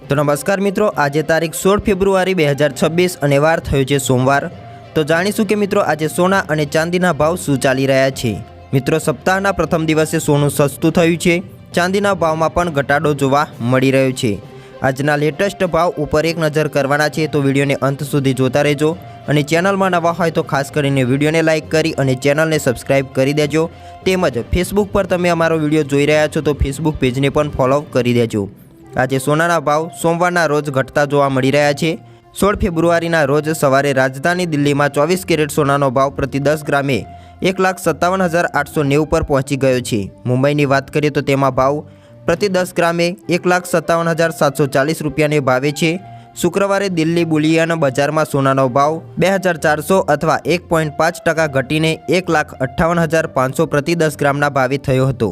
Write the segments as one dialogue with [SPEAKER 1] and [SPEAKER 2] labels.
[SPEAKER 1] तो नमस्कार मित्रों, आज तारीख 16 फेब्रुआरी 2026 અને વાર થયો છે સોમવાર। તો જાણીશું કે મિત્રો આજે સોના અને ચાંદીના ભાવ શું ચાલી રહ્યા છે। મિત્રો સપ્તાહના પ્રથમ દિવસે સોનું સસ્તું થયું છે, ચાંદીના ભાવમાં પણ ઘટાડો જોવા મળી રહ્યો છે। આજના લેટેસ્ટ ભાવ ઉપર એક નજર કરવાના છે, તો વિડીયોને અંત સુધી જોતા રહેજો અને ચેનલમાં નવા હોય તો ખાસ કરીને વિડીયોને લાઇક કરી અને ચેનલને સબસ્ક્રાઇબ કરી દેજો। તેમજ ફેસબુક પર તમે અમારો વિડીયો જોઈ રહ્યા છો તો ફેસબુક પેજને પણ ફોલો કરી દેજો। આજે સોનાના ભાવ સોમવારના રોજ ઘટતા જોવા મળી રહ્યા છે। 16 ફેબ્રુઆરીના રોજ સવારે રાજધાની દિલ્હીમાં 24 કેરેટ સોનાનો ભાવ પ્રતિ 10 ગ્રામે 1,57,890 પર પહોંચી ગયો છે। મુંબઈની વાત કરીએ તો તેમાં ભાવ પ્રતિ 10 ગ્રામે 1,57,740 રૂપિયાને ભાવે છે। શુક્રવારે દિલ્હી બુલિયન બજારમાં સોનાનો ભાવ 2,400 અથવા 1.5% ઘટીને 1,58,500 પ્રતિ 10 ગ્રામના ભાવે થયો હતો।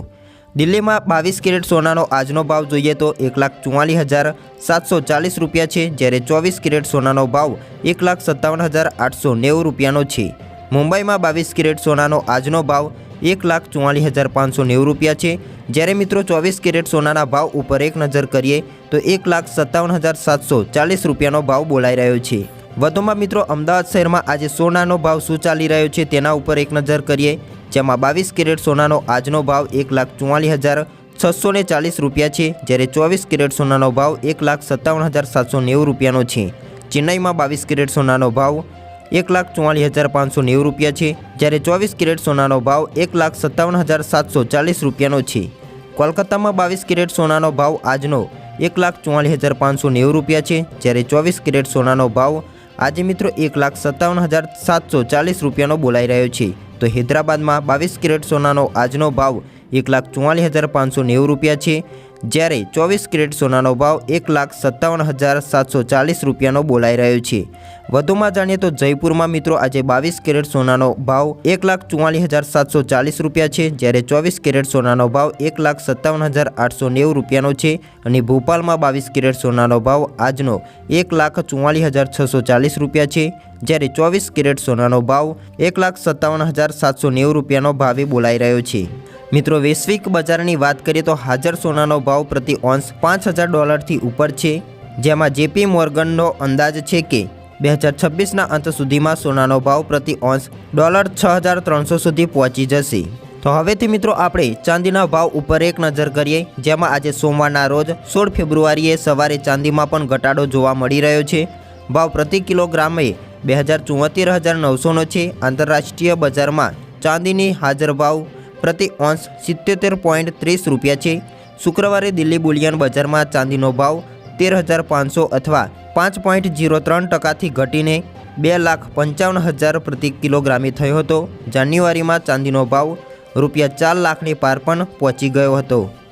[SPEAKER 1] દિલ્હીમાં 22 કેરેટ સોનાનો આજનો ભાવ જોઈએ તો 1,44,740 રૂપિયા છે, જ્યારે 24 કેરેટ સોનાનો ભાવ 1,57,890 રૂપિયાનો છે। મુંબઈમાં 22 કેરેટ સોનાનો આજનો ભાવ 1,44,590 રૂપિયા છે, જ્યારે મિત્રો 24 કેરેટ સોનાના ભાવ ઉપર એક નજર કરીએ તો 1,57,740 રૂપિયાનો ભાવ બોલાઈ રહ્યો છે। વધુમાં મિત્રો અમદાવાદ શહેરમાં આજે સોનાનો ભાવ શું ચાલી રહ્યો છે તેના ઉપર એક નજર કરીએ, જેમાં 22 કેરેટ સોનાનો આજનો ભાવ 1,44,640 રૂપિયા છે, જ્યારે 24 કેરેટ સોનાનો ભાવ 1,57,790 રૂપિયાનો છે। ચેન્નઈમાં 22 કેરેટ સોનાનો ભાવ 1,44,590 રૂપિયા છે, જ્યારે 24 કેરેટ સોનાનો ભાવ 1,57,740 રૂપિયાનો છે। કોલકાતામાં 22 કેરેટ સોનાનો ભાવ આજનો 1,44,590 રૂપિયા છે, જ્યારે 24 કેરેટ સોનાનો ભાવ આજે મિત્રો 1,57,740 રૂપિયાનો બોલાઈ રહ્યો છે। તો હૈદરાબાદમાં 22 કેરેટ સોનાનો આજનો ભાવ 1,44,590 રૂપિયા છે, જ્યારે 24 કેરેટ સોનાનો ભાવ 1,57,740 રૂપિયાનો બોલાઈ રહ્યો છે। વધુમાં જાણીએ તો જયપુરમાં મિત્રો આજે 22 કેરેટ સોનાનો ભાવ 1,44,740 રૂપિયા છે, જ્યારે 24 કેરેટ સોનાનો ભાવ 1,57,890 રૂપિયાનો છે। અને ભોપાલમાં 22 કેરેટ સોનાનો ભાવ આજનો 1,44,640 રૂપિયા છે, જ્યારે 24 કેરેટ સોનાનો ભાવ 1,57,790 રૂપિયાનો ભાવે બોલાઈ રહ્યો છે। મિત્રો વૈશ્વિક બજારની વાત કરીએ તો હાજર સોનાનો ભાવ પ્રતિ ઓન્સ $5,000થી ઉપર છે, જેમાં જેપી મોર્ગનનો અંદાજ છે કે 2026ના અંત સુધીમાં સોનાનો ભાવ પ્રતિ ઓન્સ $6,300 સુધી પહોંચી જશે। તો હવેથી મિત્રો આપણે ચાંદીના ભાવ ઉપર એક નજર કરીએ, જેમાં આજે સોમવારના રોજ 16 ફેબ્રુઆરીએ સવારે ચાંદીમાં પણ ઘટાડો જોવા મળી રહ્યો છે। ભાવ પ્રતિ કિલોગ્રામે 2,74,900નો છે। આંતરરાષ્ટ્રીય બજારમાં ચાંદીની હાજર ભાવ પ્રતિ ઓન્સ 77.30 રૂપિયા છે। શુક્રવારે દિલ્હી બુલિયન બજારમાં ચાંદીનો ભાવ 13,500 અથવા 5.03%થી ઘટીને 2,55,000 પ્રતિ કિલોગ્રામે થયો હતો। જાન્યુઆરીમાં ચાંદીનો ભાવ રૂપિયા 4 લાખની પાર પણ પહોંચી ગયો હતો।